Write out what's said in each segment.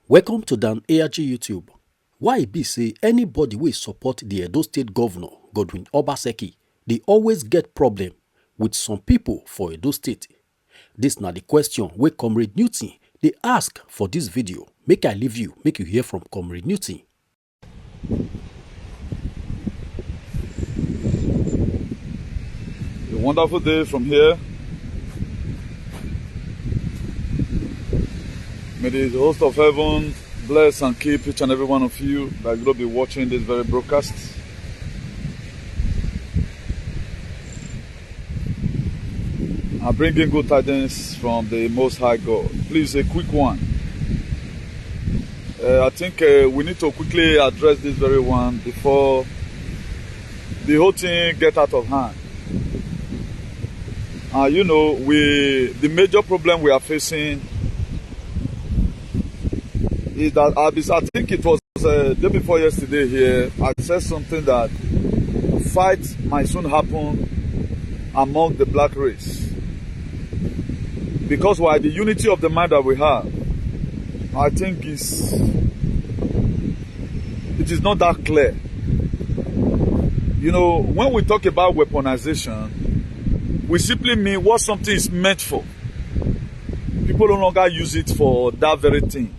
Welcome to Dan ARG YouTube. Why e be say anybody wey support the Edo State Governor Godwin Obaseki dey always get problem with some people for Edo State? This na the question wey Comrade Newton dey ask for this video. Make I leave you, make you hear from Comrade Newton. A wonderful day from here. May the host of heaven bless and keep each and every one of you that will be watching this very broadcast. I bring in good tidings from the Most High God. Please, a quick one. I think we need to quickly address this very one before the whole thing gets out of hand. The major problem we are facing is that I think it was day before yesterday here, I said something that fights might soon happen among the black race. Because why the unity of the mind that we have, I think it is not that clear. You know, when we talk about weaponization, we simply mean what something is meant for. People no longer use it for that very thing.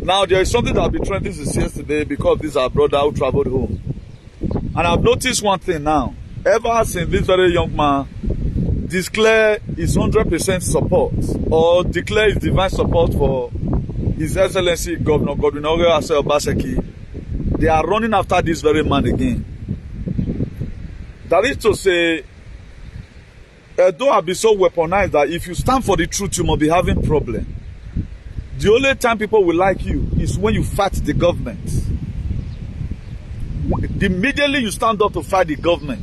Now, there is something that has been trending since yesterday because this is our brother who traveled home. And I've noticed one thing now. Ever since this very young man declare his 100% support or declare his divine support for His Excellency Governor Godwin Obaseki, they are running after this very man again. That is to say, Edo have been so weaponized that if you stand for the truth, you must be having problem. The only time people will like you is when you fight the government. Immediately you stand up to fight the government,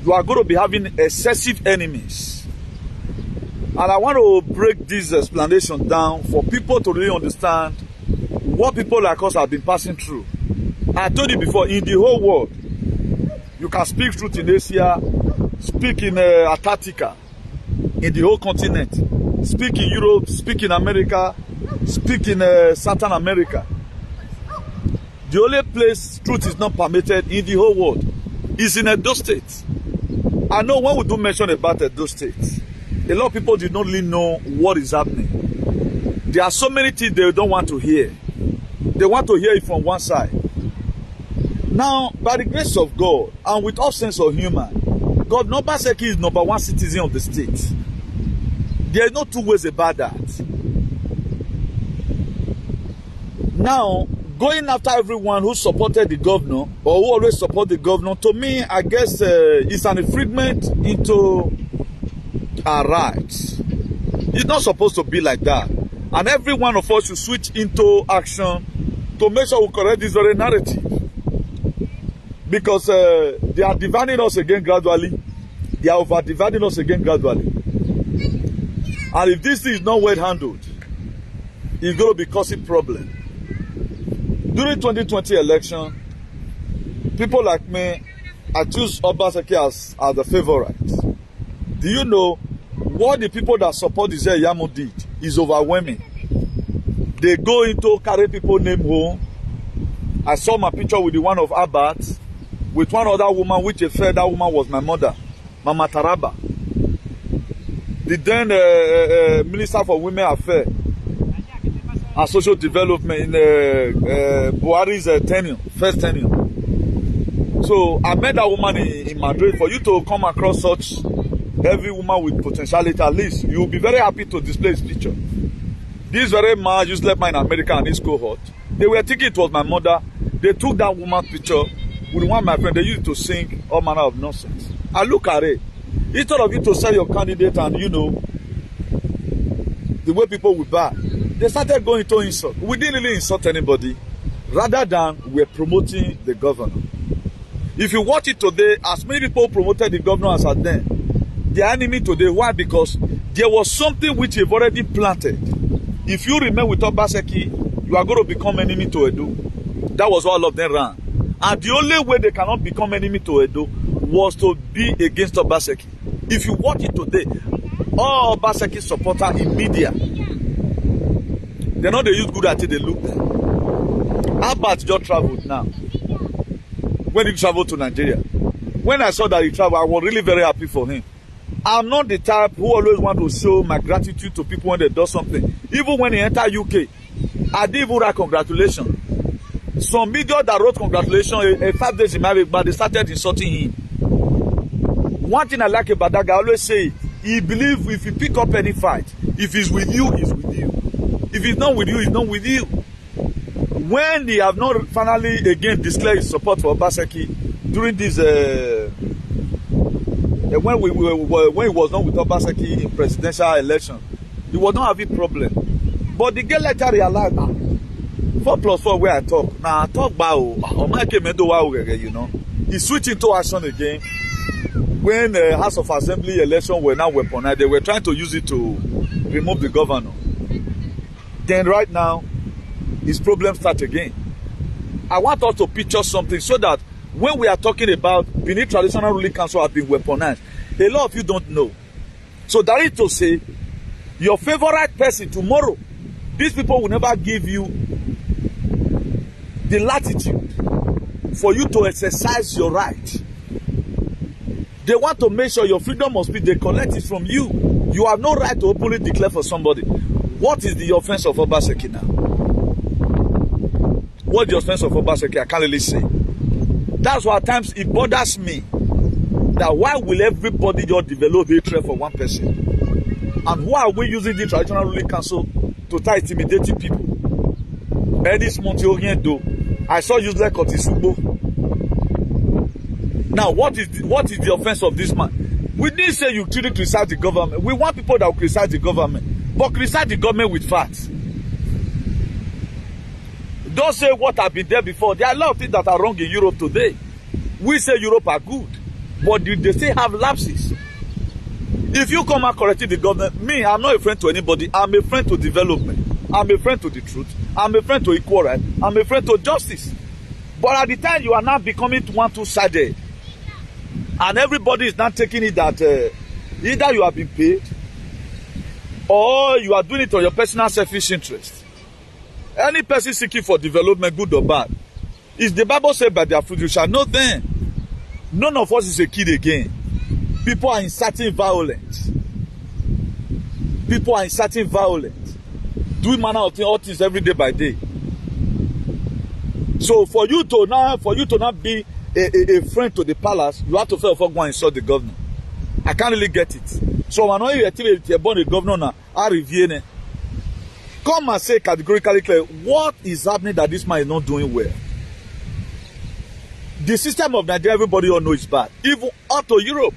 you are going to be having excessive enemies. And I want to break this explanation down for people to really understand what people like us have been passing through. I told you before, in the whole world, you can speak truth in Asia, speak in Antarctica, in the whole continent, speak in Europe, speak in America, speak in Southern America. The only place truth is not permitted in the whole world is in Edo State. I know when we do mention about Edo State, a lot of people do not really know what is happening. There are so many things they don't want to hear. They want to hear it from one side. Now, by the grace of God and with all sense of humor, God Obaseki is number one citizen of the state. There are no two ways about that. Now, going after everyone who supported the governor or who always support the governor, to me, I guess it's an infringement into our rights. It's not supposed to be like that. And every one of us should switch into action to make sure we correct this very narrative. Because they are dividing us again gradually. They are over-dividing us again gradually. And if this thing is not well handled, it's going to be causing problem. During 2020 election, people like me, I choose Obaseki as the favorite. Do you know what the people that support the Yamu did is overwhelming? They go into carry people name home. I saw my picture with the one of Abat, with one other woman, which a fair, that woman was my mother, Mama Taraba. The then Minister for Women Affairs and Social Development in Buhari's tenure, first tenure. So I met that woman in Madrid. For you to come across such heavy woman with potentiality, at least you will be very happy to display his picture. This very man, useless man in America and his cohort, they were thinking it was my mother. They took that woman's picture with one of my friends. They used to sing all manner of nonsense. I look at it. Instead of you to sell your candidate and, you know, the way people will buy, they started going to insult. We didn't really insult anybody, rather than we're promoting the governor. If you watch it today, as many people promoted the governor as at then, they are enemy today. Why? Because there was something which they've already planted. If you remain with Obaseki, you are going to become enemy to Edo. That was all of them ran. And the only way they cannot become enemy to Edo was to be against Obaseki. If you watch it today, all Obaseki supporters in media, They know they use good until they look. Albert just traveled now. When he traveled to Nigeria. When I saw that he traveled, I was really very happy for him. I'm not the type who always want to show my gratitude to people when they do something. Even when he entered UK, I didn't even write congratulations. Some media that wrote congratulations 5 days in marriage, but they started insulting him. One thing I like about that guy, I always say, he believes if you pick up any fight, if he's with you, he's with you. If he's not with you, he's not with you. When he have not finally again declared his support for Obaseki during this, when he was not with Obaseki in presidential election, he was not having problem. But the girl later realized, 4+4 where I talk. Now I talk about, you know. He switched into action again. When the House of Assembly election were now weaponized, they were trying to use it to remove the governor. Then right now, his problems start again. I want us to picture something so that when we are talking about Benin Traditional Ruling Council have been weaponized, a lot of you don't know. So that is to say, your favorite person tomorrow, these people will never give you the latitude for you to exercise your right. They want to make sure your freedom of speech, they collect it from you. You have no right to openly declare for somebody. What is the offense of Obaseki now? What's the offense of Obaseki? I can't really say. That's why at times it bothers me that why will everybody just develop hatred for one person? And why are we using the Traditional Ruling Council to start intimidating people? Any small thing, I saw useless Kotisugbo. Now, what is the offense of this man? We didn't say you truly criticize the government. We want people that will criticize the government, but criticize the government with facts. Don't say what have been there before. There are a lot of things that are wrong in Europe today. We say Europe are good, but they still have lapses. If you come and correct the government, me, I'm not a friend to anybody. I'm a friend to development. I'm a friend to the truth. I'm a friend to equal right. I'm a friend to justice. But at the time you are now becoming two-sided, and everybody is not taking it that either you have been paid or you are doing it on your personal selfish interest. Any person seeking for development, good or bad, is the Bible said by their fruit you shall know them. None of us is a kid again. People are inciting violence. People are inciting violence. Doing manner of things, all things every day by day. So for you to not be a friend to the palace, you have to first go and insult the governor. I can't really get it. So when you're born a governor now, I review. Come and say categorically clear, what is happening that this man is not doing well? The system of Nigeria, everybody all knows is bad. Even out to Europe.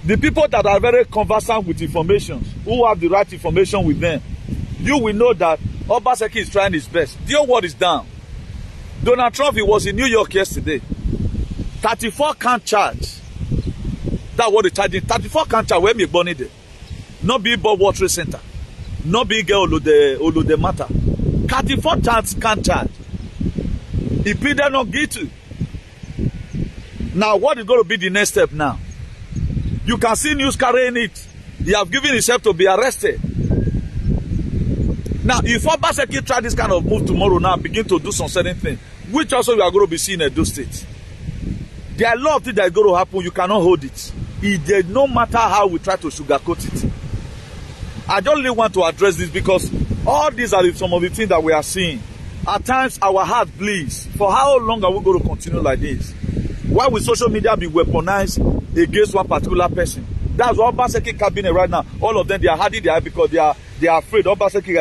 The people that are very conversant with information, who have the right information with them, you will know that Obaseki is trying his best. The whole world is down. Donald Trump, he was in New York yesterday. 34 count charge. That's what they charging. 34 count charge. Where me born it? Not be Bob Water Center. Not be girl Olude matter. 34 count charge. He pleaded not guilty. Now, what is going to be the next step now? You can see news carrying it. He have given himself to be arrested. Now, if Obaseki try this kind of move tomorrow now, begin to do some certain things, which also you are going to be seeing in those states. There are a lot of things that are going to happen. You cannot hold it. No matter how we try to sugarcoat it. I don't really want to address this because all these are some of the things that we are seeing. At times, our heart bleeds. For how long are we going to continue like this? Why will social media be weaponized against one particular person? That's what Obaseki cabinet right now. All of them, they are hiding their because they are afraid. Obaseki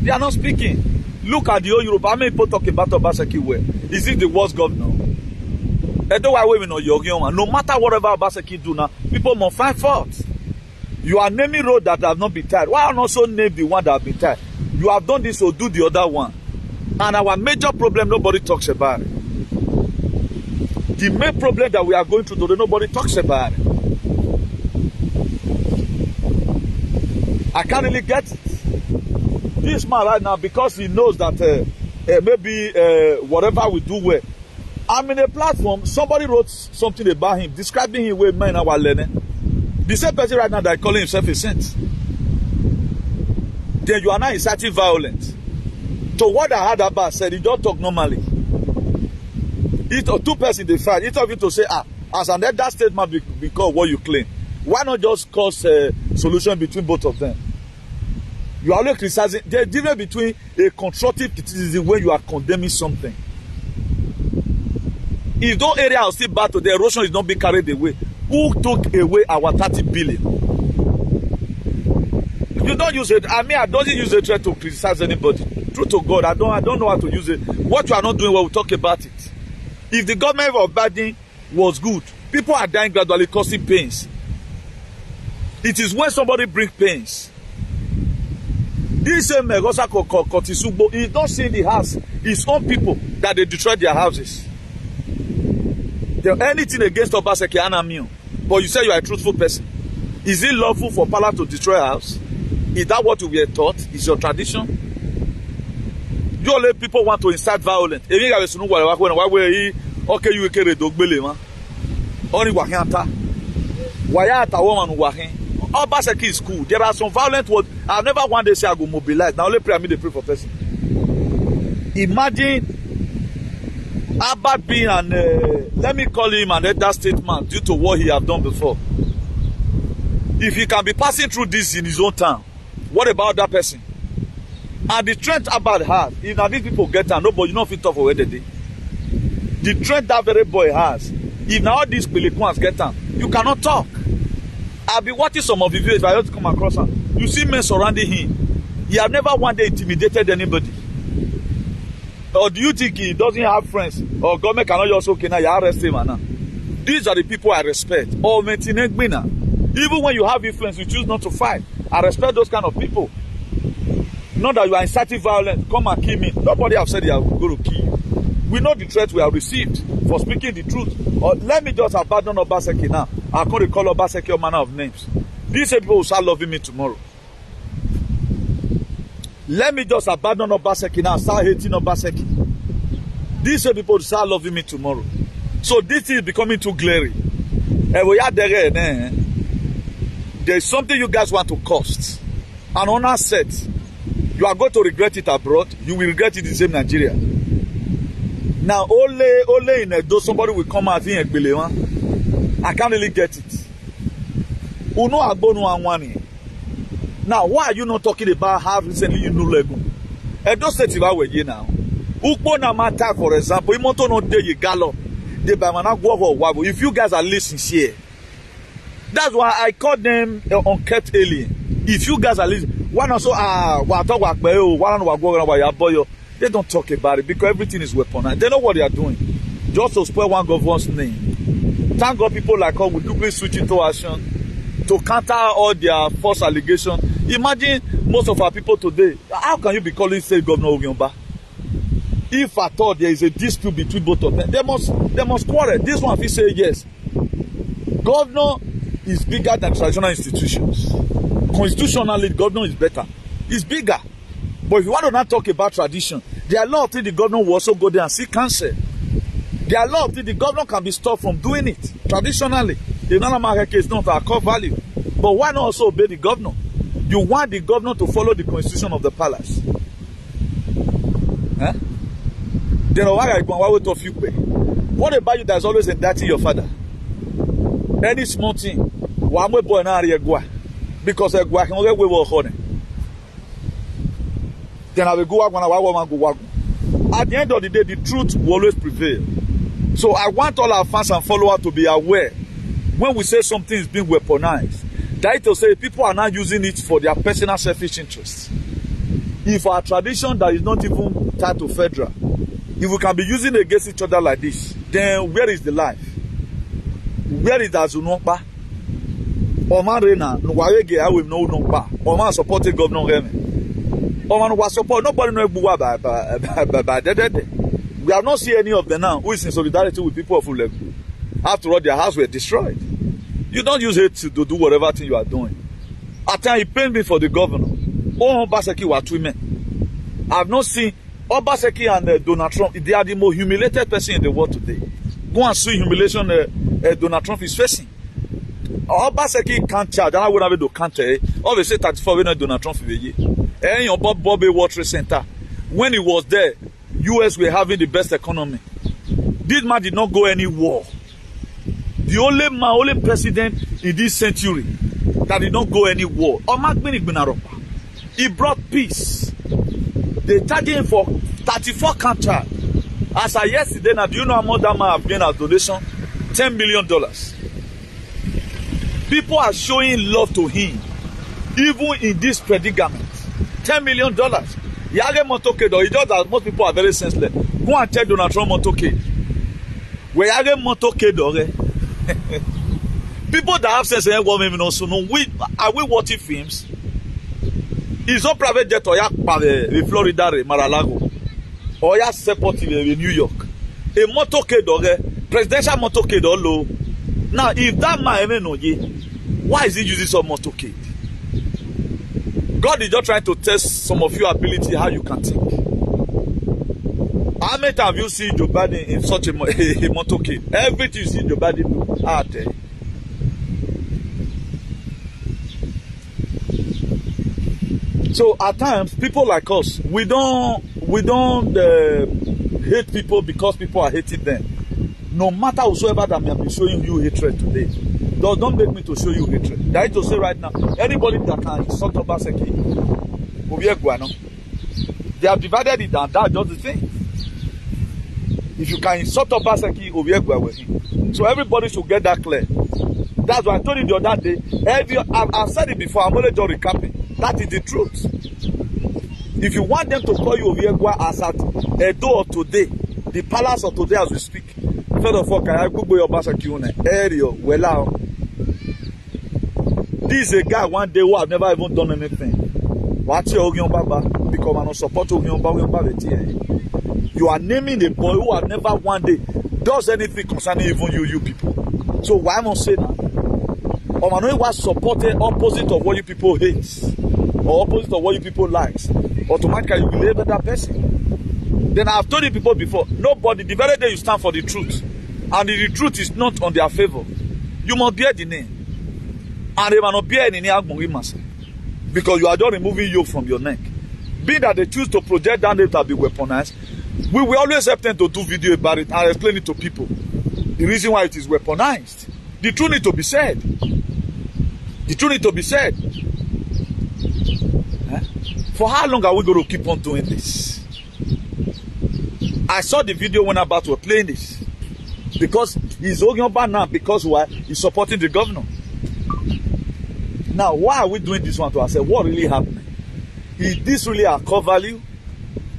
they are not speaking. Look at the whole Europe. How many people talk about Obaseki where? Is it the worst governor? No matter whatever Obaseki do now, people must find fault. You are naming road that have not been tied. Why not also name the one that have been tied? You have done this, so do the other one. And our major problem, nobody talks about it. The main problem that we are going through today, nobody talks about it. I can't really get it. This man right now, because he knows that maybe whatever we do well. I'm in a platform, somebody wrote something about him, describing him with men our learning. The same person right now that calling himself a saint. then you are now inciting violence. So what I had about said, he don't talk normally. If two persons they fight, each of you to say, as an elder statement because what you claim. Why not just cause a solution between both of them? You are always criticizing. There's a difference between a constructive criticism when you are condemning something. If those areas are still bad, the erosion is not being carried away. Who took away our 30 billion? You don't use it. I mean, I don't use it to criticize anybody. True to God, I don't know how to use it. What you are not doing, well, we talk about it. If the government of Biden was good, people are dying gradually, causing pains. It is when somebody brings pains. This same Megosa Kotisugbo, he don't see the house, his own people, that they destroy their houses. Anything against Obaseki Anamio, but you say you are a truthful person. Is it lawful for Palace to destroy a house? Is that what we were taught? Is your tradition? You only people want to incite violence. Okay, you carry dogbele man. Only wahanta. Wayata woman wahin. Obaseki is cool. There are some violent words. I've never one day say I go mobilize. Now only pray, I mean they pray for person. Imagine Abba being let me call him an elder statesman due to what he have done before. If he can be passing through this in his own town, what about that person? And the strength Abba has, if now these people get down, nobody not fit off for where they did. The strength that very boy has, if now all these Peliquans get down, you cannot talk. I'll be watching some of the videos if I just come across him. You see men surrounding him. He have never one day intimidated anybody. Or do you think he doesn't have friends? Or government cannot just okay now you arrest him now? These are the people I respect. Or even when you have influence, you choose not to fight. I respect those kind of people. Not that you are inciting violence. Come and kill me. Nobody have said they are going to kill you. We know the threat we have received for speaking the truth. Or let me just abandon Obaseki now. I'm going to call Obaseki all manner of names. These people will start loving me tomorrow. Let me just abandon Obaseki now, start hating Obaseki. These people will start loving me tomorrow. So this is becoming too glaring. There is something you guys want to cost. And on our set, you are going to regret it abroad. You will regret it in the same Nigeria. Now, only in Edo, somebody will come out here and be like, I can't really get it. Uno agbonu anwani. Now, why are you not talking about how recently you know Lego? Edo State is now. Ukpo na matter, for example, imoto no de ye gallop. De ba mana go wabo. If you guys are listening here, that's why I call them unkept alien. If you guys are listening, why not so they don't talk about it because everything is weaponized. They know what they are doing. Just to spoil one governor's name. Thank God people like us will quickly switch into action to counter all their false allegations. Imagine most of our people today. How can you be calling state governor Ogyomba? If at all there is a dispute between both of them, they must quarrel. This one, if you say yes, governor is bigger than traditional institutions. Constitutionally, governor is better. It's bigger. But if you want to not talk about tradition, there are a lot of things the governor will also go there and seek counsel. There are a lot of things the governor can be stopped from doing it. Traditionally, the Nanamareke is not our core value. But why not also obey the governor? You want the governor to follow the constitution of the palace. Huh? Then why are you going to you? What about you that's always indicting your father? Any small thing, one way boy na because a gua can only work on it. Then I will go out. At the end of the day, the truth will always prevail. So I want all our fans and followers to be aware when we say something is being weaponized. That is to say people are now using it for their personal selfish interests. If our tradition that is not even tied to federal, if we can be using it against each other like this, then where is the life? Where is the Azunokpa? Oman Rena, Nwayege, I will know Nokpa. Oman supported Governor Remy. Oman was support. Nobody knows Buwa by. We have not seen any of them now who is in solidarity with people of Ulegu. After all, their houses were destroyed. You don't use it to do whatever thing you are doing. At times, it pained me for the governor. Obaseki were two men. I have not seen Obaseki and Donald Trump. They are the most humiliated person in the world today. Go and see humiliation Donald Trump is facing. Obaseki can't charge. And I would have it to counter. Obviously, 34 when Donald Trump for the year. And your Bobby Water Center. When he was there, US were having the best economy. This man did not go any war. The only president in this century that did not go any war. He brought peace. They charged him for 34 counter. As of yesterday, now do you know how much that man have gained as donation? $10 million. People are showing love to him, even in this predicament. $10 million. Yage motokedo. It's just that most people are very senseless. Go and tell Donald Trump motokedo. Where Yage motokedo. People that have sense and women also know. Are we watching films? It's not private jet or in Florida, Mar-a-Lago, or support in New York. A motokedo, presidential motokedo. Now, if that man know ye, why is he using some motorcade? God is just trying to test some of your ability, how you can think. How many times have you seen Joe Biden in such a motorcade? Everything you see Joe Biden do out there. So at times, people like us, we don't hate people because people are hating them. No matter whosoever that may be showing you hatred today, don't make me to show you hatred. That is to say right now, anybody that can insult Obaseki, they have divided it and that's just the thing. If you can insult Obaseki, with him. So everybody should get that clear. That's why I told you the other day. I've said it before, I'm only just recapping. That is the truth. If you want them to call you Oviegwa as at Edo or today, the palace of today as we speak, first of all, this is a guy one day who have never even done anything. Because I don't support you are naming a boy who have never one day does anything concerning even you people. So why am I saying that? Omano was supporting opposite of what you people hate or opposite of what you people likes. Automatically you will label that person. Then I've told you people before, nobody, the very day you stand for the truth, and the truth is not on their favor, you must bear the name. And they must not bear any name because you are just removing yoke from your neck. Being that they choose to project that name to be weaponized, we will always help them to do video about it and explain it to people. The reason why it is weaponized. The truth need to be said. The truth need to be said. For how long are we going to keep on doing this? I saw the video when about were playing this. Because he's talking about now because why? He's supporting the governor. Now, why are we doing this one to ourselves? What really happened? Is this really our core value?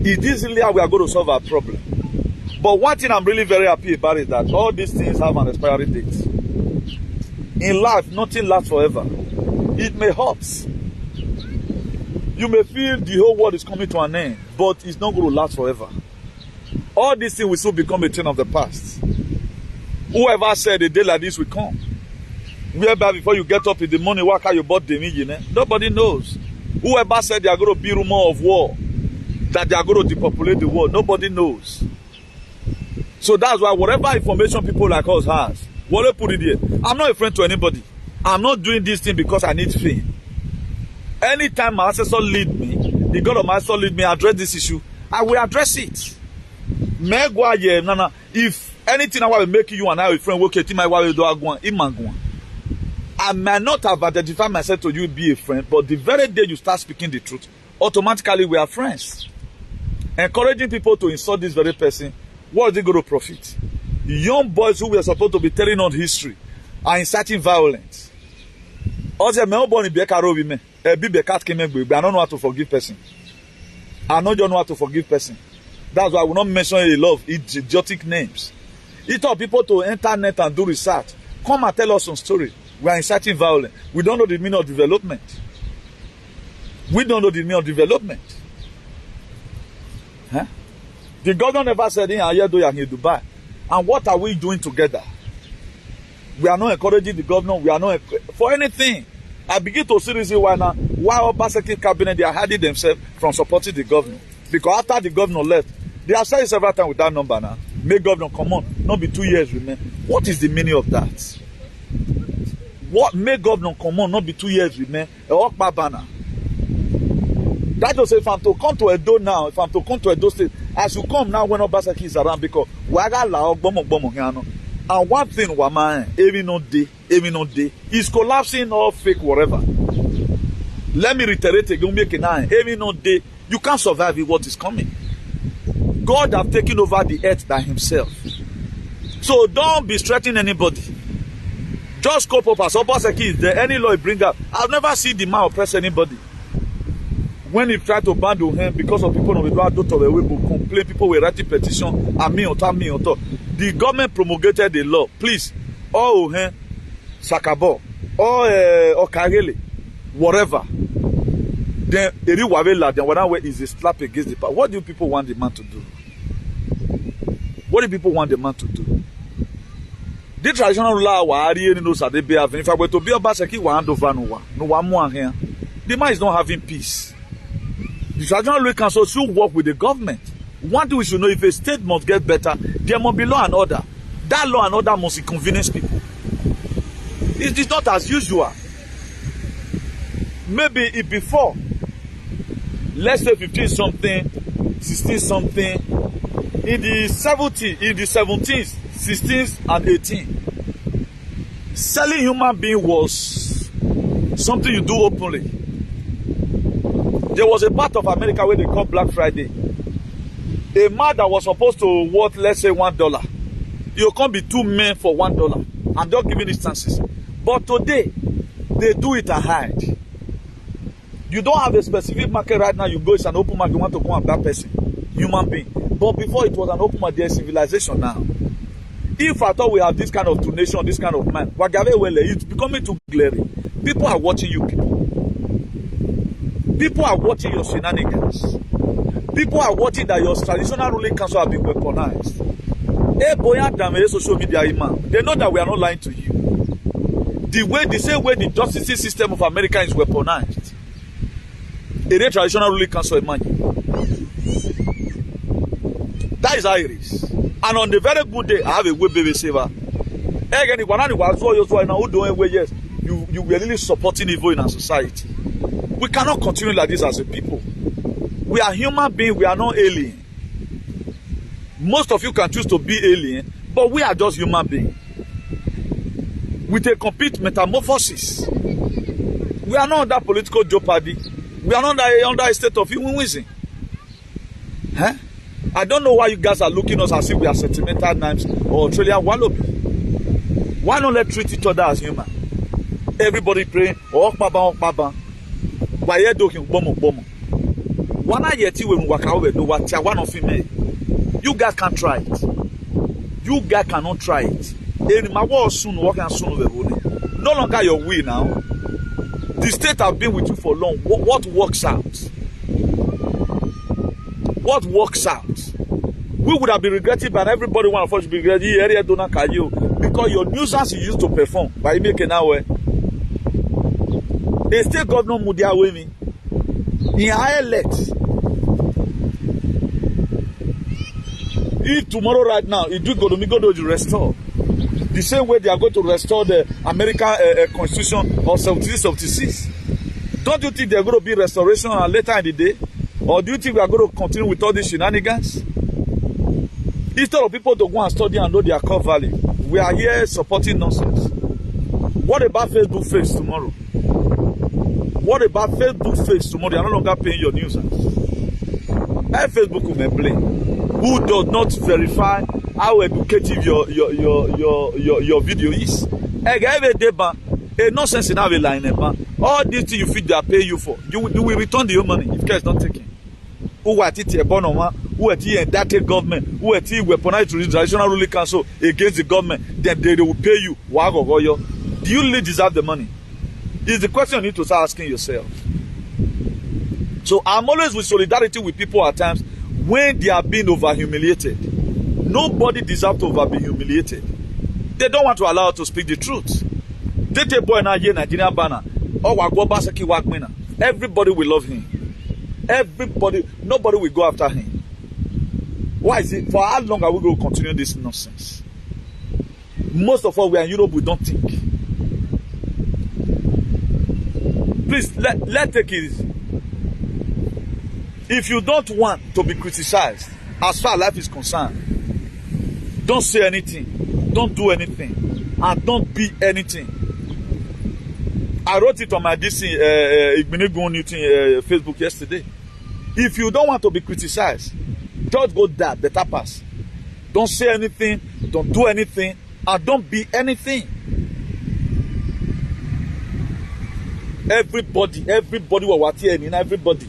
Is this really how we are going to solve our problem? But one thing I'm really very happy about is that all these things have an expiry date. In life, nothing lasts forever. It may hurt. You may feel the whole world is coming to an end, but it's not going to last forever. All these things will still become a thing of the past. Whoever said a day like this will come. Whereby before you get up in the morning, work out you bought the million. Nobody knows. Whoever said they are going to be rumor of war, that they are going to depopulate the world, nobody knows. So that's why whatever information people like us has, what they put it here. I'm not a friend to anybody. I'm not doing this thing because I need fame. Anytime my ancestor lead me, the God of my ancestor lead me, address this issue, I will address it. If anything I will make you and I a friend, I might not have identified myself to you be a friend, but the very day you start speaking the truth, automatically we are friends. Encouraging people to insult this very person, what is it going to profit? The young boys who were supposed to be telling on history are inciting violence. Also, I don't know how to forgive person. I don't know how to forgive person. That's why I will not mention a lot of idiotic names. It taught people to internet and do research. Come and tell us some story. We are inciting violence. We don't know the meaning of development. We don't know the meaning of development. Huh? The governor never said in Dubai. And what are we doing together? We are not encouraging the governor. We are not for anything. I begin to see reason why now. Why Obaseki cabinet they are hiding themselves from supporting the governor? Because after the governor left, they have said several times with that number now. Make governor come on. Not be 2 years remain. What is the meaning of that? What make governor come on, not be 2 years remain, a walk by banner. That just say if I'm to come to Edo now, if I'm to come to Edo State, I should come now when Obaseki is around because waga la bomo here. And one thing wama every no day is collapsing all fake whatever. Let me reiterate again, make it now. Every no day you can't survive with what is coming. God have taken over the earth by himself. So don't be threatening anybody. Just cope up as Obaseki is there. Any law he bring up. I've never seen the man oppress anybody. When he tried to bundle him because of people on the door to the way complain, people were writing petition, and me on top. The government promulgated the law. Please, all Sakabo, all Okagele, whatever. Then then way is a slap against the power. What do people want the man to do? What do people want the man to do? The traditional law if I were to be a Obaseki, no one more here. The man is not having peace. The traditional law council should work with the government. One thing we should know, if a state must get better, there must be law and order. That law and order must inconvenience people. It is not as usual. Maybe if before, let's say 15 something, 16 something, in the 17th, 16th and 18th, selling human being was something you do openly. There was a part of America where they call Black Friday. A man that was supposed to worth, let's say, $1, you can't be 2 men for $1. I'm just giving instances. But today, they do it and hide. You don't have a specific market right now. You go, it's an open market. You want to go and buy person, human being. But before it was an open market, there's civilization now. If I thought we have this kind of donation, this kind of man, it's becoming too glaring. People are watching you people. People are watching your shenanigans. People are watching that your traditional ruling council have been weaponized. Social media, they know that we are not lying to you. The same way the justice system of America is weaponized. A traditional ruling council, imagine. That is how it is. And on the very good day, I have a way baby saver. Again, yes, you were really supporting evil in our society. We cannot continue like this as a people. We are human beings, we are not alien. Most of you can choose to be alien, but we are just human beings. With a complete metamorphosis. We are not under political jeopardy. We are not under a state of humanism. Huh? I don't know why you guys are looking at us as if we are sentimental names or Australian wallaby. Why not let's treat each other as human? Everybody praying, Okbaba. Why you doing bomo? You guys can't try it. You guys cannot try it. No longer your way now. The state have been with you for long. What works out? What works out? We would have been regretting, but everybody want to be regretting because your nuisance you used to perform by making our way. A state governor Mudia Wemi in higher let. If tomorrow right now, if you go to restore the same way they are going to restore the American Constitution of 1776, don't you think there are going to be restoration later in the day? Or do you think we are going to continue with all these shenanigans? Instead of people to go and study and know their core value, we are here supporting nonsense. What about Facebook face tomorrow? What about Facebook face tomorrow? They are no longer paying your nuisance. Facebook will blame. Who does not verify how educative your video is? A nonsense in our line. All these things you feel they are paying you for, you will return your money if care is not taken. Who are it who are indicted government, who are weaponized to the traditional ruling council against the government, then they will pay you. Do you really deserve the money? Is the question you need to start asking yourself. So I'm always with solidarity with people at times when they are being over-humiliated. Nobody deserves to over be humiliated. They don't want to allow us to speak the truth. They take boy now here Nigerian banner. Everybody will love him. Everybody, nobody will go after him. Why is it? For how long are we going to continue this nonsense? Most of us, we are in Europe, we don't think. Please, let's take it easy. If you don't want to be criticized, as far as life is concerned, don't say anything, don't do anything, and don't be anything. I wrote it on my Facebook yesterday. If you don't want to be criticized, just go there, better pass. Don't say anything, don't do anything, and don't be anything. Everybody will watch here, everybody.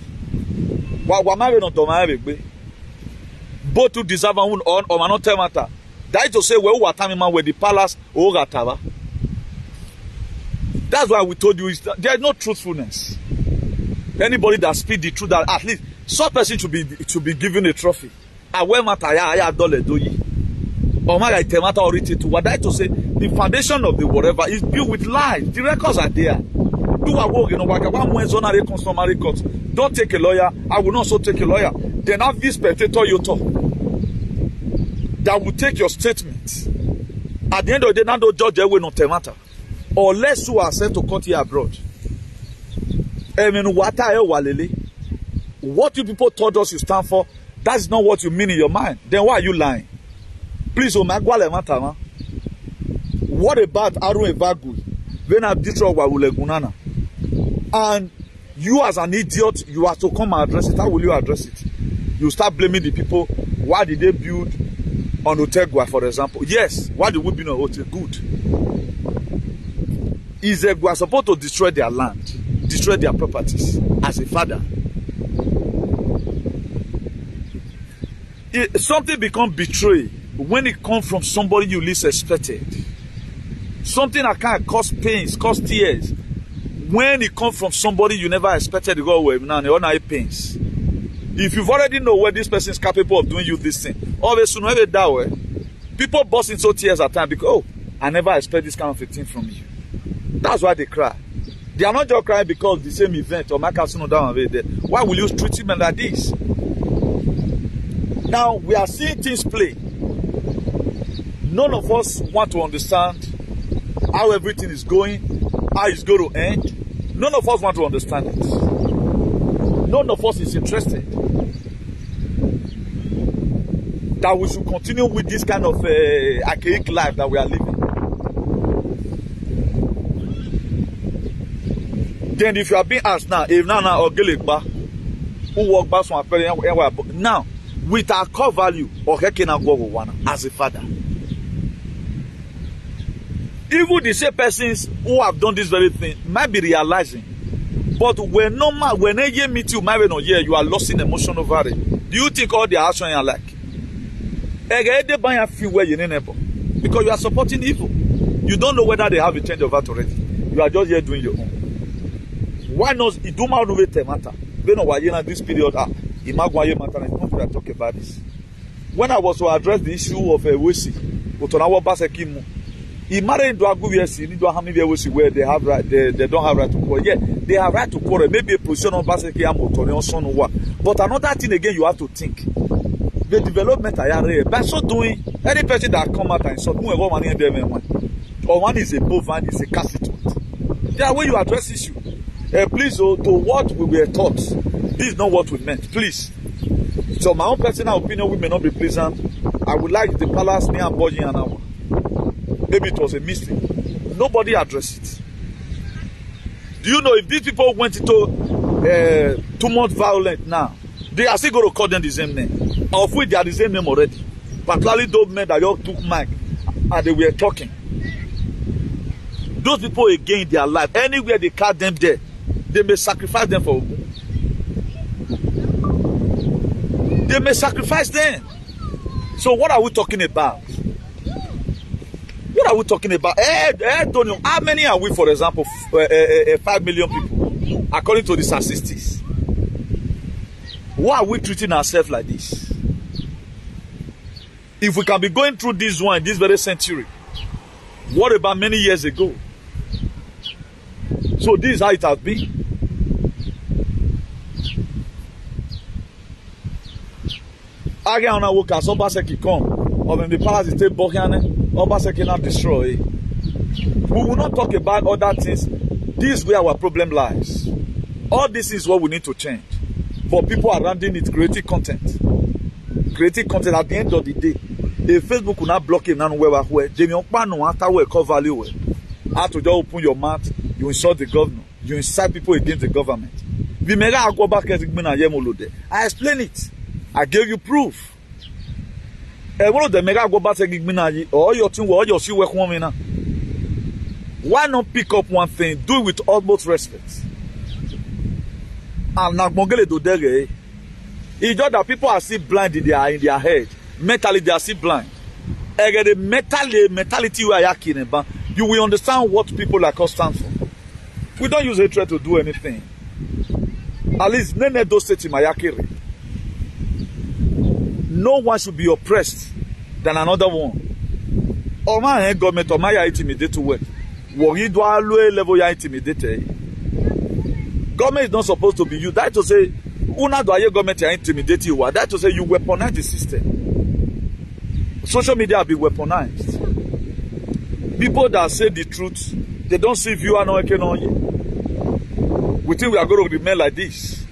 Both to deserve on or not matter. That is to say, where were the palace or Gatava. That's why we told you there is no truthfulness. Anybody that speaks the truth, that at least some person should be given a trophy. Or that is to say, the foundation of the whatever is built with lies. The records are there. Don't take a lawyer. I will not also take a lawyer. Then have this spectator you talk that will take your statement. At the end of the day, now don't judge will not matter. Unless you are sent to court here abroad. What you people told us you stand for, that's not what you mean in your mind. Then why are you lying? Please, what about Arun Evagu? When I destroy Wawulegunana. And you as an idiot, you have to come and address it. How will you address it? You start blaming the people. Why did they build on Otegwa, for example? Yes, why did we build on Otegwa? Good. Izegwa supposed to destroy their land, destroy their properties as a father. Something becomes betrayal when it comes from somebody you least expected. Something that can cause pains, cause tears. When it comes from somebody you never expected to go away, now they all pains. If you've already know where this person is capable of doing you this thing, always sooner or that way, people burst into tears at times because, oh, I never expect this kind of a thing from you. That's why they cry. They are not just crying because the same event or my casino down there. Why will you treat him like this? Now we are seeing things play. None of us want to understand how everything is going, how it's going to end. None of us want to understand it. None of us is interested that we should continue with this kind of archaic life that we are living. Then if you are being asked now, if now or Gelegba, who walk back from a parent, now with our core value or as a father. Even the same persons who have done this very thing might be realizing, but when they meet you, might not hear you are lost in emotion over it. Do you think all their actions are like? Because you are supporting evil. You don't know whether they have a change of heart already. You are just here doing your own. Why not? It do matter matter. This period, talk about this. When I was to address the issue of Wesi, Obaseki, he married into Where they have right, they don't have right to quarrel. Yeah, they have right to quarrel. Maybe a position on Obaseki but another thing again, you have to think. The development by so doing, any person that come out and insult, or one is a bovine, is a constituent. Yeah, when you address issue, please, to what we were taught, this is not what we meant. Please. So my own personal opinion, we may not be pleasant. I would like the palace near Boji and Awa. Maybe it was a mistake. Nobody addressed it. Do you know if these people went into too much violence now, they are still going to call them the same name. Of which they are the same name already. Particularly those men that all took mic and they were talking. Those people again in their life, anywhere they catch them there, they may sacrifice them for Ogun. They may sacrifice them. So what are we talking about? What are we talking about? How many are we, for example, 5 million people, according to the statistics? Why are we treating ourselves like this? If we can be going through this one, this very century, what about many years ago? So this is how it has been. Again, on our work as Obaseki come, or when the palace is still Bohiane, Obaseki not destroy. We will not talk about other things. This is where our problem lies. All this is what we need to change. But people are running it, creating content. Creating content at the end of the day. If Facebook will not block it, where Jamie Okpano after we call value. How to just open your mouth, you insult the governor, you incite people against the government. I explain it. I gave you proof. One of the mega go back or your team or your see work woman. Why not pick up one thing, do it with utmost respect? And now do there. It's just that people are still blind in their head. Mentally, they are still blind. The mentality we are yaking about, you will understand what people like us stand for. We don't use hatred to do anything. At least none of those states in Mayakiri. No one should be oppressed than another one. Or my government or my intimidate to work. Worry do a low level ya intimidate. Government is not supposed to be you. That to say, una do a government ya intimidate you. That to say you weaponize the system. Social media have been weaponized. People that say the truth, they don't see viewer no economy. We think we are going to remain like this.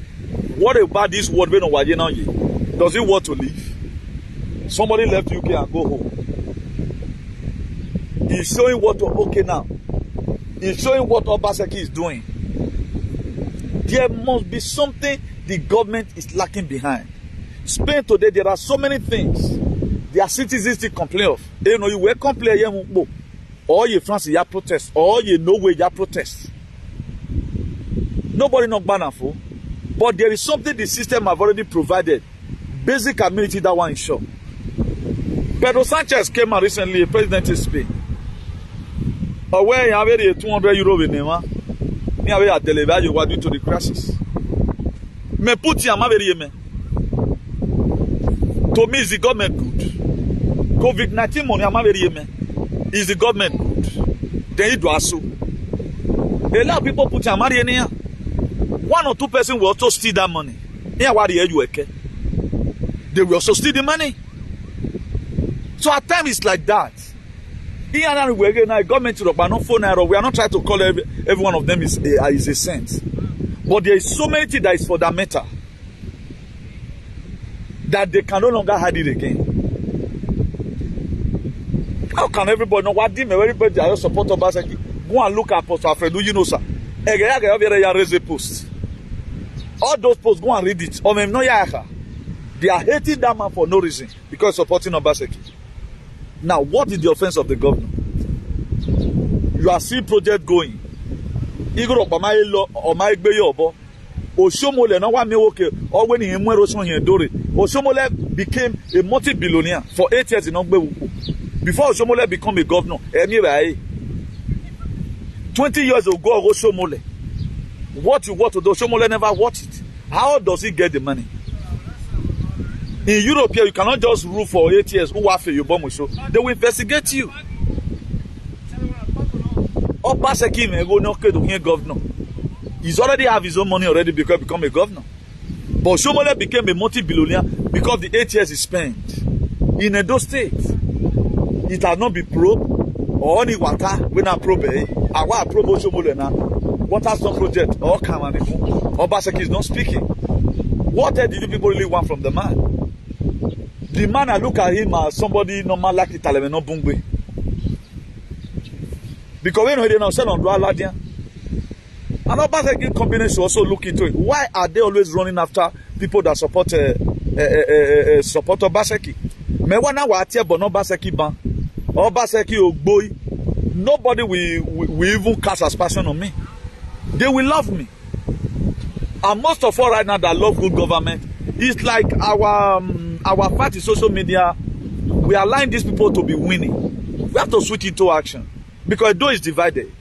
What about this world when we now? Does it want to leave? Somebody left UK and go home. He's showing what okay now. He's showing what Obaseki is doing. There must be something the government is lacking behind. Spain today, there are so many things their citizens still complain of. You know, you will complain here, or you France you protest, or you Norway you protest. Nobody not banner for, but there is something the system have already provided. Basic amenity that one is sure. Pedro Sanchez came out recently, president of Spain. Where you have a 200 euro in name, you have a delivery you were due to the crisis. Me put you me. To me, is the government good? COVID-19 money is the government good? Then you do also. A lot of people put your money in here. 1 or 2 persons will also steal that money. Here, what you okay? They will also steal the money. So at times it's like that. Here and we again, government to not phone error. We are not trying to call every one of them is a saint. But there is so many things that is for that matter that they can no longer hide it again. How can everybody know what them? Everybody are support Obaseki. Go and look at Apostle Alfredo, you know, sir. Raise a post. All those posts, go and read it. They are hating that man for no reason because supporting Obaseki. Now, what is the offense of the governor? You are seeing project going. Igor Obama or my Bayobo. Oshomole, no one may okay, or when he Oshomole became a multi-billionaire for 8 years in Ogbe. Before Oshomole became a governor, 20 years ago, Oshomole. What you want to do, Oshomole never watched it. How does he get the money? In Europe here, you cannot just rule for 8 years. Who are you? They will investigate you. Obaseki may go no to governor. He's already have his own money already because he become a governor. But Oshomole became a multi-billionaire because the 8 years he spent in Edo State. It has not been probe or any water when I probe. I want probe Oshomole now. Water stone project or Kamani. Obaseki is not speaking. What did you people really want from the man? The man, I look at him as somebody normal like the Talemeno Bungwe. Because when they now sell on Raladia, and Obaseki company should also look into it. Why are they always running after people that support support Obaseki? Me wana wa atie but no Obaseki ban. Obaseki ogboy. Nobody will even cast aspersion on me. They will love me. And most of all right now that love good government, it's like our fight in social media. We are allowing these people to be winning. We have to switch into action. Because though it's divided,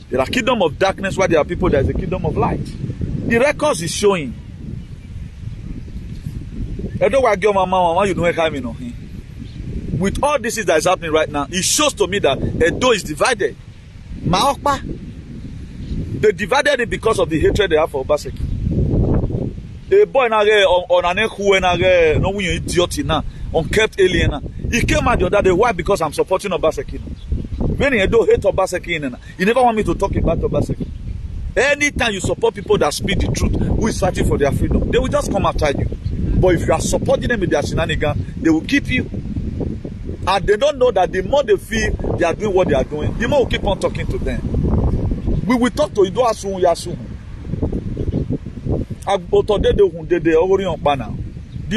there are kingdom of darkness where there are people, there is a kingdom of light. The records is showing. With all this that is happening right now, it shows to me that Edo is divided. Maokpa, they divided it because of the hatred they have for Obaseki. A boy on an who no we idiot now, unkept alien. He came out the other day. Why? Because I'm supporting Obaseki. When he don't hate Obaseki, he never want me to talk about Obaseki. Anytime you support people that speak the truth, who is fighting for their freedom, they will just come after you. But if you are supporting them with their shenanigans, they will keep you. And they don't know that the more they feel they are doing what they are doing, the more we keep on talking to them. We will talk to you. The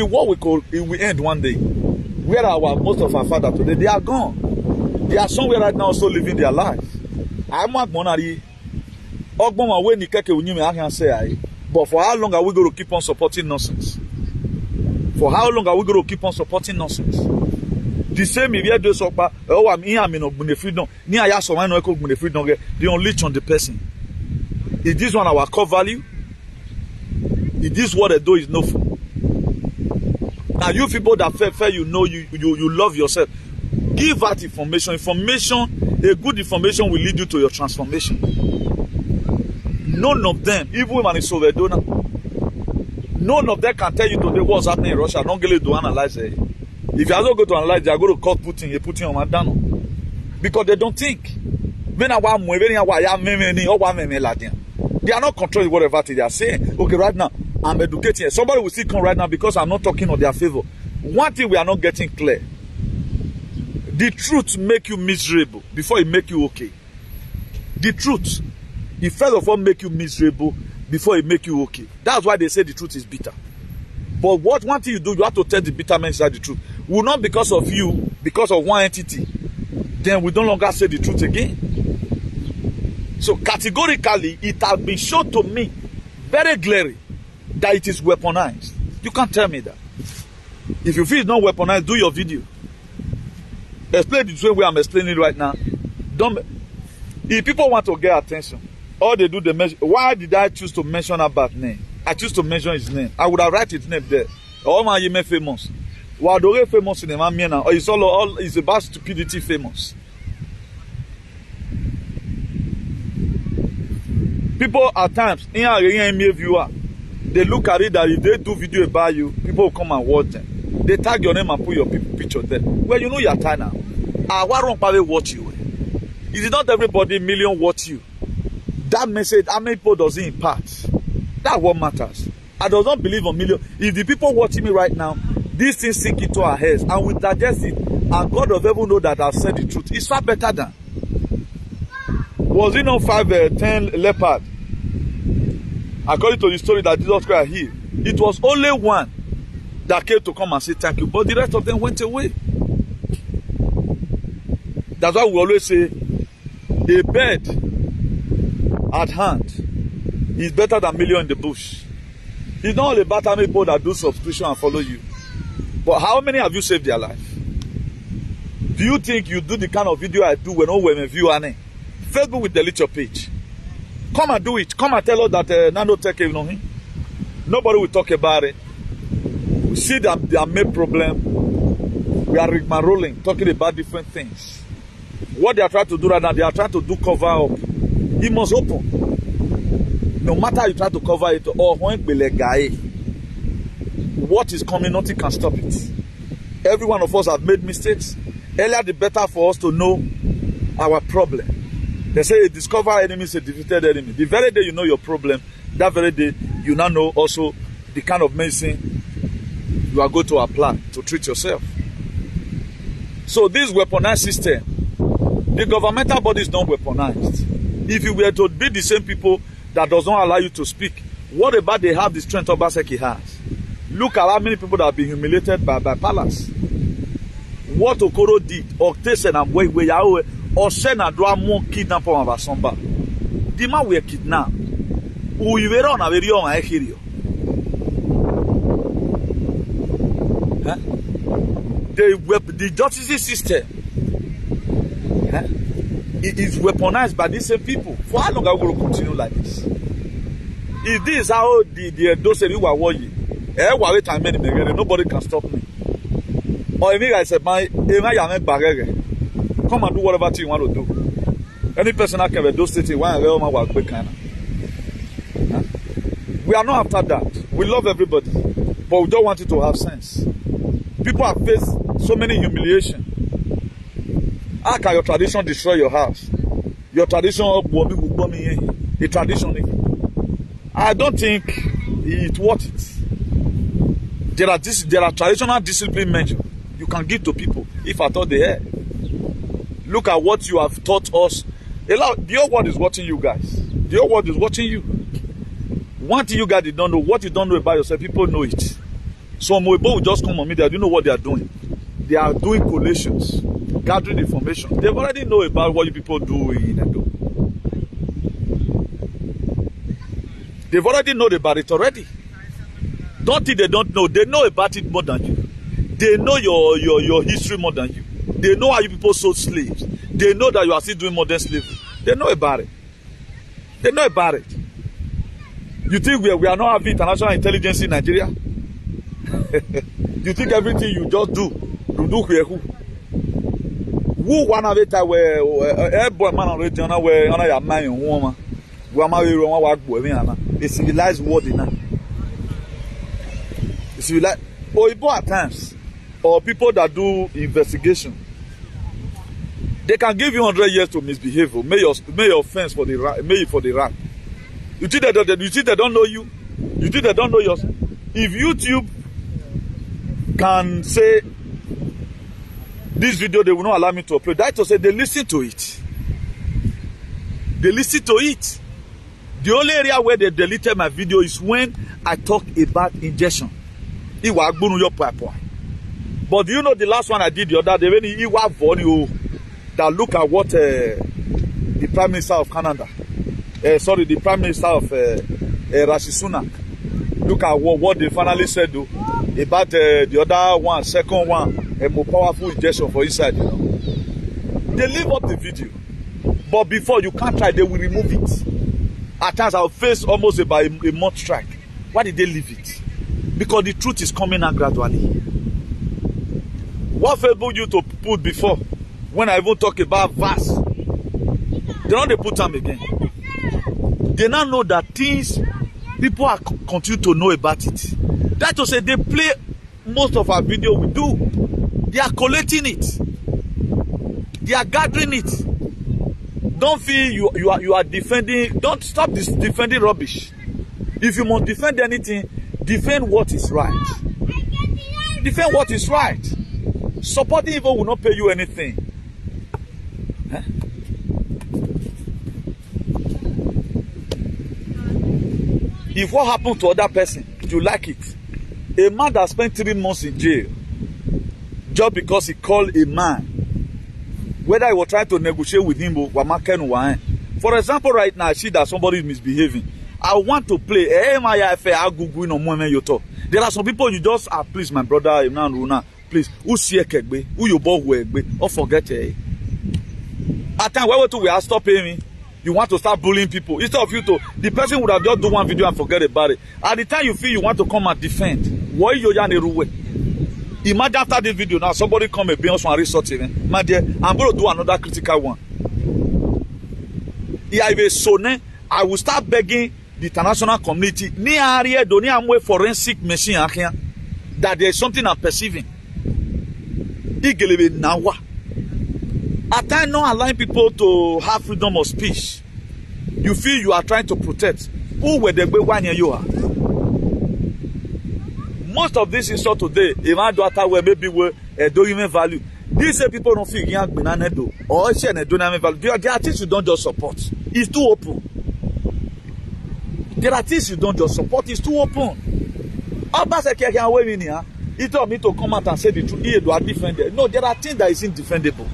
war will end one day. Where are most of our fathers today? They are gone. They are somewhere right now also living their lives. I'm not money. But for how long are we going to keep on supporting nonsense? For how long are we going to keep on supporting nonsense? The same if you do so, freedom. They unleash on the person. Is this one our core value? Is this what they do is no for? Now you people that fair you know you love yourself. Give out information. A good information will lead you to your transformation. None of them, even when it's over donor, none of them can tell you today what's happening in Russia. Don't get it to analyze it. If you are not going to analyze, they are going to cut Putin on Madano. Because they don't think. They are not controlling whatever they are saying. Okay, right now, I'm educating. Somebody will still come right now because I'm not talking on their favor. One thing we are not getting clear. The truth make you miserable before it make you okay. The truth, it first of all make you miserable before it make you okay. That's why they say the truth is bitter. But one thing you do, you have to tell the bitter man inside the truth. Will not because of you, because of one entity, then we no longer say the truth again. So categorically, it has been shown to me very clearly that it is weaponized. You can't tell me that. If you feel it's not weaponized, do your video. Explain it the same way I'm explaining it right now. If people want to get attention, all they do, they mention. Why did I choose to mention about name? I choose to mention his name. I would have write his name there. All my Yeme famous. Wadore famous in the man now. Or it's all is about stupidity famous. People at times, in a viewer, they look at it that if they do video about you, people will come and watch them. They tag your name and put your picture there. Well, you know your time now. Why won't probably watch you? It is not everybody million watch you. That message, how many people does it impact? That's what matters. I do not believe on million. If the people watching me right now, these things sink into our heads and we digest it, and God of heaven know that I've said the truth. It's far better than. Was it not 10 leopard? According to the story that Jesus Christ healed, it was only one that came to come and say thank you, but the rest of them went away. That's why we always say a bird at hand is better than a million in the bush. It's not all about how many people that do subscription and follow you, but how many have you saved their life? Do you think you do the kind of video I do when no women view Annie? Facebook will delete your page. Come and do it. Come and tell us that Nano Tech, you know him. Nobody will talk about it. We see that they are made problem. We are rigmaroling, talking about different things. What they are trying to do right now, they are trying to do cover up. It must open. No matter how you try to cover it, or what is coming, nothing can stop it. Every one of us have made mistakes. Earlier, the better for us to know our problem. They say a discovered enemy is a defeated enemy. The very day you know your problem, that very day you now know also the kind of medicine you are going to apply to treat yourself. So this weaponized system, the governmental body is not weaponized. If you were to be the same people that does not allow you to speak, what about they have the strength Obaseki has? Look at how many people that have been humiliated by Palace. What Okoro did, or Tesen and Yahweh, or send a drama kidnap on Vasomba. The man we kidnapped. We were on a very young I hear you. The justice system, it is weaponized by these same people. For how long are we going to continue like this? If this is how those who are working, nobody can stop me. Or if I say, come and do whatever thing you want to do. Any person that can be those cities, we are not after that. We love everybody, but we don't want it to have sense. People have faced so many humiliation. How can your tradition destroy your house? Your tradition a tradition. I don't think it's worth it. There are traditional discipline measures you can give to people if I thought they had. Look at what you have taught us. The whole world is watching you guys. The whole world is watching you. One thing you guys did not know, what you don't know about yourself, people know it. Some people will just come on media, you know what they are doing. They are doing collations, gathering information. They already know about what you people do in Edo. They've already known about it already. Don't think they don't know. They know about it more than you. They know your history more than you. They know how you people sold slaves. They know that you are still doing modern slavery. They know about it. They know about it. You think we are not having international intelligence in Nigeria? You think everything you just do here who? Who one of it where boy man already on where on your mind woman? A civilized world now. Civilized or people at times, or people that do investigation. They can give you 100 years to misbehave. May your offense for the rap. You think they don't know you? You think they don't know yourself? If YouTube can say this video, they will not allow me to upload. That to say they listen to it. They listen to it. The only area where they deleted my video is when I talked about injection. But do you know the last one I did the other day when he was funny that look at what the Prime Minister of Canada, the Prime Minister of Rishi Sunak, look at what they finally said though, about the other one, second one, a more powerful injection for inside, you know. They leave up the video, but before you can't try, they will remove it. At times I'll face almost about a month strike. Why did they leave it? Because the truth is coming out gradually. What Facebook you to put before, when I even talk about verse, they don't they put them again. They now know that things people are continue to know about it. That to say they play most of our video we do. They are collecting it. They are gathering it. Don't feel you are defending. Don't stop this defending rubbish. If you must defend anything, defend what is right. Defend what is right. Supporting evil will not pay you anything. Huh? If what happened to other person, you like it. A man that spent 3 months in jail just because he called a man, whether he was trying to negotiate with him or for example, right now I see that somebody is misbehaving. I want to play. There are some people you just please my brother, please, who see who you bought or forget it. At time where we are stop paying me. You want to start bullying people. Instead of you to, the person would have just do one video and forget about it. At the time you feel you want to come and defend, imagine after this video now, somebody come and be on some resort even. My dear, I'm going to do another critical one. I will start begging the international community forensic machine that there is something I'm perceiving. At times not allowing people to have freedom of speech. You feel you are trying to protect. Who were the one you are? Most of this insult today, even daughter where maybe we don't even value. These people don't feel young banana do or she and don't even value. There are things you don't just support. It's too open. There are things you don't just support. It's too open. Obaseki can wait in here. He told me to come out and say the truth. He do are defended. No, there are things that is indefendable.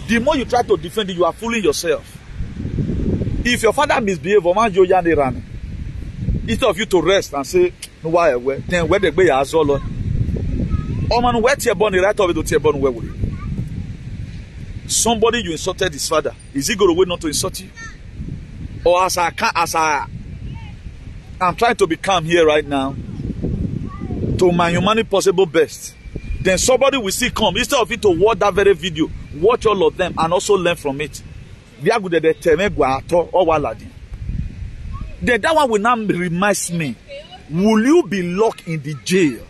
The more you try to defend it, you are fooling yourself. If your father misbehaves, instead of you to rest and say, no, why? Then where the way has all on. Man, where your bone right over to your bone where will somebody you insulted his father, is he going to wait not to insult you? Or I'm trying to be calm here right now, to my humanity possible best. Then somebody will still come. Instead of you to watch that very video, watch all of them and also learn from it. Then that one will now remind me, will you be locked in the jail?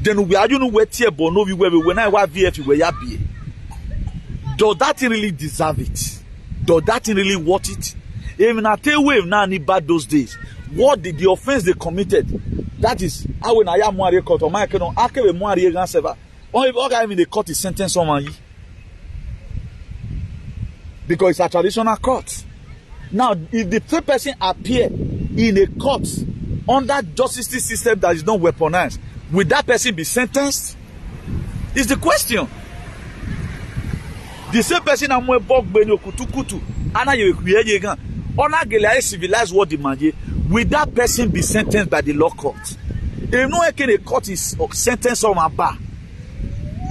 Then we are you know where tear when I was VF where you be. Does that really deserve it? Does that thing really worth it? Even I tell you now any bad those days. What the offense they committed? That is how when I am more court or my canon, I can be more against ever. Only if the court is sentenced someone. Because it's a traditional court. Now, if the third person appear in a court under justice system that is not weaponized, will that person be sentenced? Is the question. The same person I'm going to kutu ana you create again. Ona gelaya civilized world demand. Will that person be sentenced by the law court? If no a court is sentenced on a bar,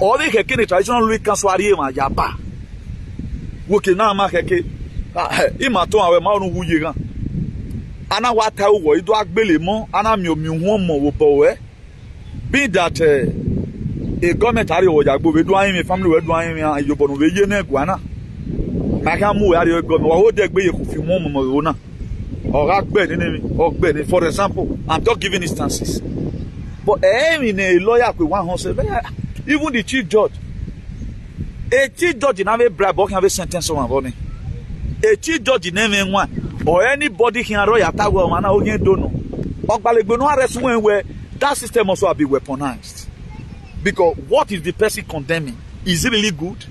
or they can a traditional law council ya bar. Okay, now ma keke. Ima to awe ma onu wuye gan. Ana wa ta wo ido agbele mo, ana mi omi won mo wo bowe. Be that a government area wo jagbo we do ayin mi family we do ayin mi ayobo no we ye na guana. Ma ka mu area government wa ho de gbe ye ko fi mo mo wo na. Or agbe ni for example, I'm just giving instances. But in a lawyer we want say even the chief judge. A chief judge in have a bribe or can have a sentence someone money. A chief judge in name one or anybody can roy attack or man or don't know. But no arrest where that system also be weaponized. Because what is the person condemning? Is it really good?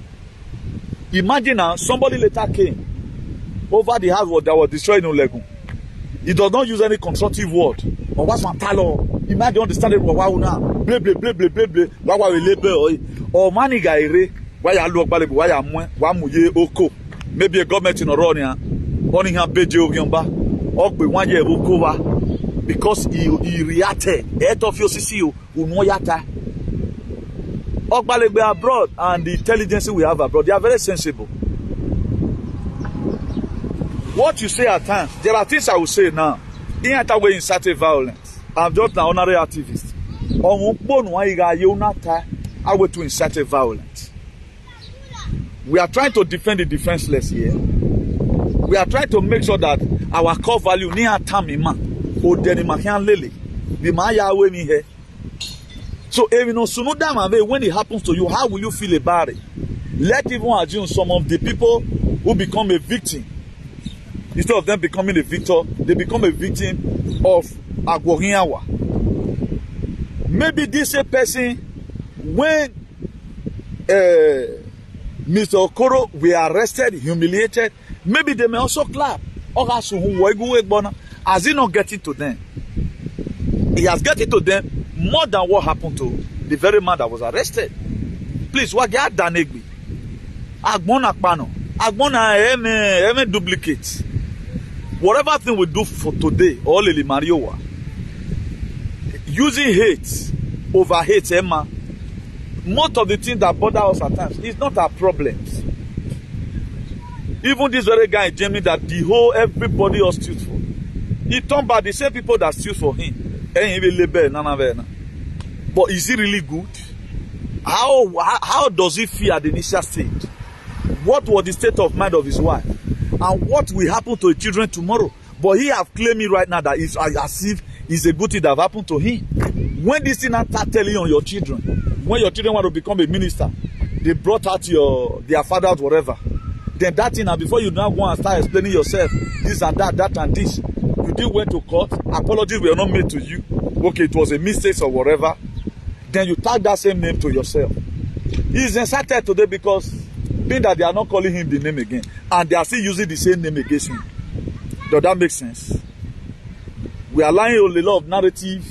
Imagine now somebody later came over the house that was destroyed in Olegun. He does not use any constructive word. Or what's my talo? Imagine understand it. Wow, now, blah blah blah blah blah blah. Wow, we label or money guy. Why you look bad? Why you muye oko? Maybe a government in Oronia, only have bejo gyomba. Or be 1 year oko because he reacted. Head of your CCU unoyata. Okbalebe abroad and the intelligence we have abroad, they are very sensible. What you say at times, there are things I will say now. In that way, incite violence. I'm just an honorary activist. I will to incite violence. We are trying to defend the defenseless here. We are trying to make sure that our core value near Tamima or Denimakian Lily, the Maya way me here. So when it happens to you, how will you feel about it? Let even assume some of the people who become a victim. Instead of them becoming a victor, they become a victim of Agworiawa. Maybe this a person, when Mr. Okoro were arrested, humiliated, maybe they may also clap. Has he not getting to them? He has getting to them more than what happened to the very man that was arrested. Please, what get Danegbi? Agbona Pano. Agbona duplicate. Whatever thing we do for today, all Lili Mariowa, using hate over hate, Emma, most of the things that bother us at times is not our problems. Even this very guy in Germany that the whole everybody was stood for. He turned back the same people that stood for him. But is he really good? How does he feel at the initial stage? What was the state of mind of his wife? And what will happen to his children tomorrow? But he have claimed me right now that it's as if it's a good thing that have happened to him. When this thing start telling on your children, when your children want to become a minister, they brought out their father out whatever. Then that thing, and before you now go and start explaining yourself, this and that and this, you did went to court, apologies were not made to you. Okay, it was a mistake or whatever. Then you tag that same name to yourself. He's insulted today because being that they are not calling him the name again, and they are still using the same name against him. Does that make sense? We are allowing a lot of narrative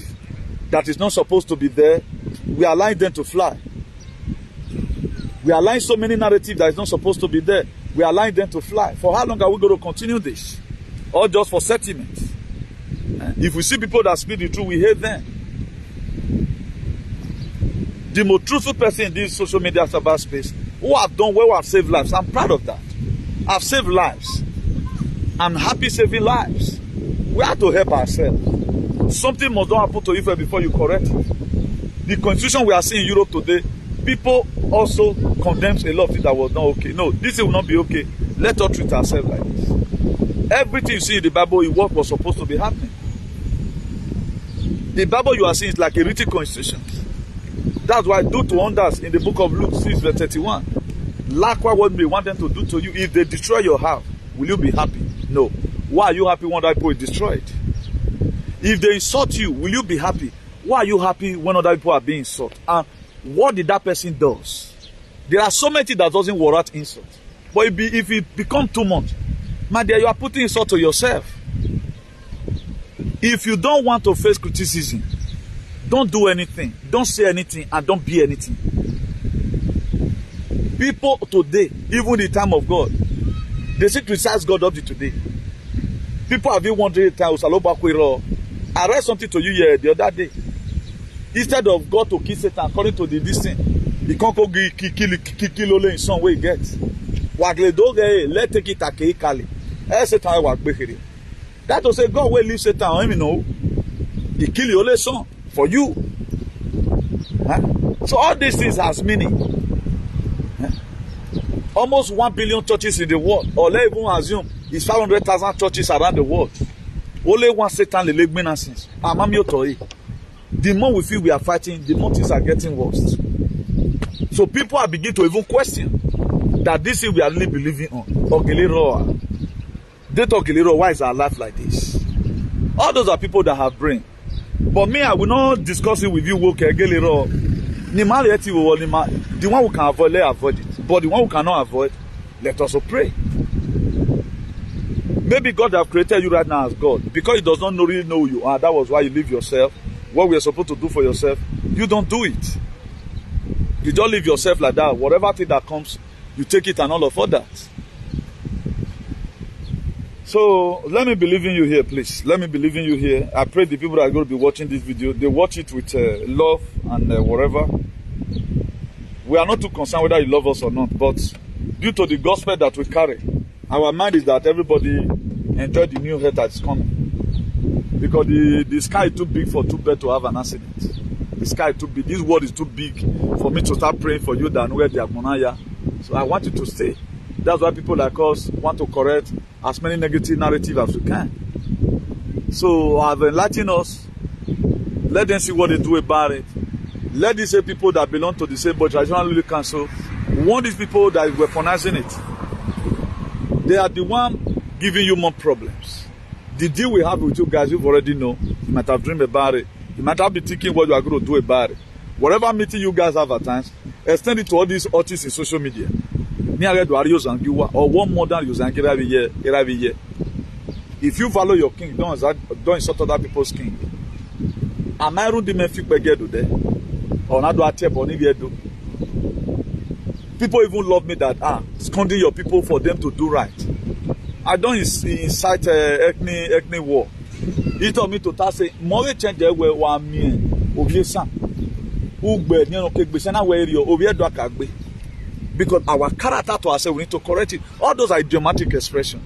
that is not supposed to be there. We are allowing them to fly. We are allowing so many narratives that is not supposed to be there. We are allowing them to fly. For how long are we going to continue this? Or just for settlements? If we see people that speak the truth, we hate them. The most truthful person in this social media cyberspace who have done well, have saved lives. I'm proud of that. I've saved lives. I'm happy saving lives. We have to help ourselves. Something must not happen to you before you correct it. The constitution we are seeing in Europe today, people also condemns a lot of things that was not okay. No, this will not be okay. Let us treat ourselves like this. Everything you see in the Bible is what was supposed to be happening. The Bible you are seeing is like a written constitution. That's why do to others in the book of Luke 6 verse 31. Likewise what they want them to do to you if they destroy your house. will you be happy? No. Why are you happy when other people is destroyed? If they insult you, will you be happy? Why are you happy when other people are being insulted? And what did that person does? There are so many things that doesn't warrant insult. But if it becomes too much, my dear, you are putting insult to yourself. If you don't want to face criticism, don't do anything, don't say anything, and don't be anything. People today, even the time of God, they still criticize God up to today. People have been wondering, I read something to you here the other day. Instead of God to kill Satan according to this thing, he can't go kill only in some way he gets. Let take it a kali. Satan work behind. That to say God will leave Satan on him, you know. He kill your only son for you. Huh? So all these things has meaning. Huh? Almost 1 billion churches in the world, or let's even assume it's 500,000 churches around the world. Only one Satan le leg menaces. The more we feel we are fighting, the more things are getting worse. So people are beginning to even question that this thing we are really believing on. Ogilero. They talk Ogilero, why is our life like this? All those are people that have brain. But me, I will not discuss it with you. The one who can avoid, let avoid it. But the one who cannot avoid, let us pray. Maybe God have created you right now as God. Because he does not really know you. And that was why you live yourself. What we are supposed to do for yourself, you don't do it. You don't live yourself like that. Whatever thing that comes, you take it and all of that. So let me believe in you here, please. Let me believe in you here. I pray the people that are going to be watching this video, they watch it with love and whatever. We are not too concerned whether you love us or not, but due to the gospel that we carry, our mind is that everybody enjoy the new health that is coming. Because the sky is too big for two birds to have an accident. The sky is too big. This world is too big for me to start praying for you than where they are monaya. So I want you to stay. That's why people like us want to correct as many negative narratives as we can. So I've enlightened us. Let them see what they do about it. Let these people that belong to the same but traditional ruling council warn these people that is weaponizing it. They are the one giving you more problems. The deal we have with you guys, you've already know. You might have dreamed about it. You might have been thinking what you are going to do about it. Whatever meeting you guys have at times, extend it to all these artists in social media. Or one more than you every year. If you follow your king, don't insult other people's king. Am I running the menfic there? Or not do I tell do? People even love me that scolding your people for them to do right. I don't incite ethnic war. He told me to tell say more change the way one me obiesan. Ugbe nyan okegbe sana we rio obiedo akagbe. Because our character to ourselves, we need to correct it. All those are idiomatic expressions.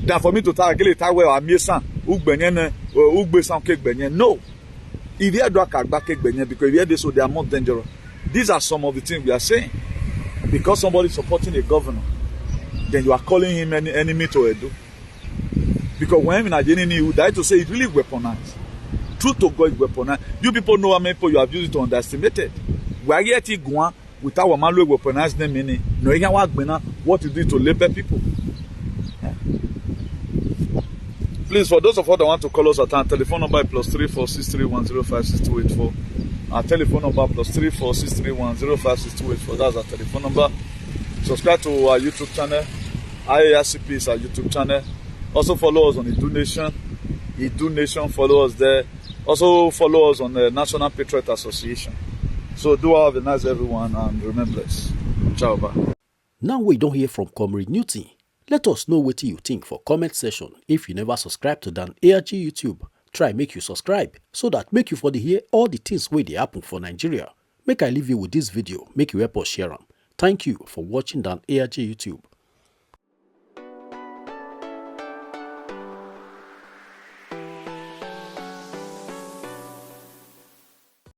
That for me to tell again that way I'm san ugbe nyan ugbe san okegbe nyan. No. If you do akagba kegbe nyan because if you do so they are more dangerous. These are some of the things we are saying. Because somebody is supporting a governor, then you are calling him an enemy to Edo. Because when in Nigeria, you die to say it's really weaponized. Truth to God is weaponized. You people know how many people you have used it to underestimate it. We are yet going without a man weaponized them in what to do to labor people. Yeah. Please, for those of us that want to call us at our telephone number +3463105624. Our telephone number +3463105624. That's our telephone number. Subscribe to our YouTube channel. IARCP is our YouTube channel. Also follow us on Idu Nation. Idu Nation, follow us there. Also follow us on the National Patriot Association. So do have a nice everyone and remember this. Ciao, bye. Now we don't hear from Comrade Newton. Let us know what you think for comment section. If you never subscribe to Dan ARG YouTube, try make you subscribe so that make you for the hear all the things where they happen for Nigeria. Make I leave you with this video, make you help us share them. Thank you for watching Dan ARG YouTube.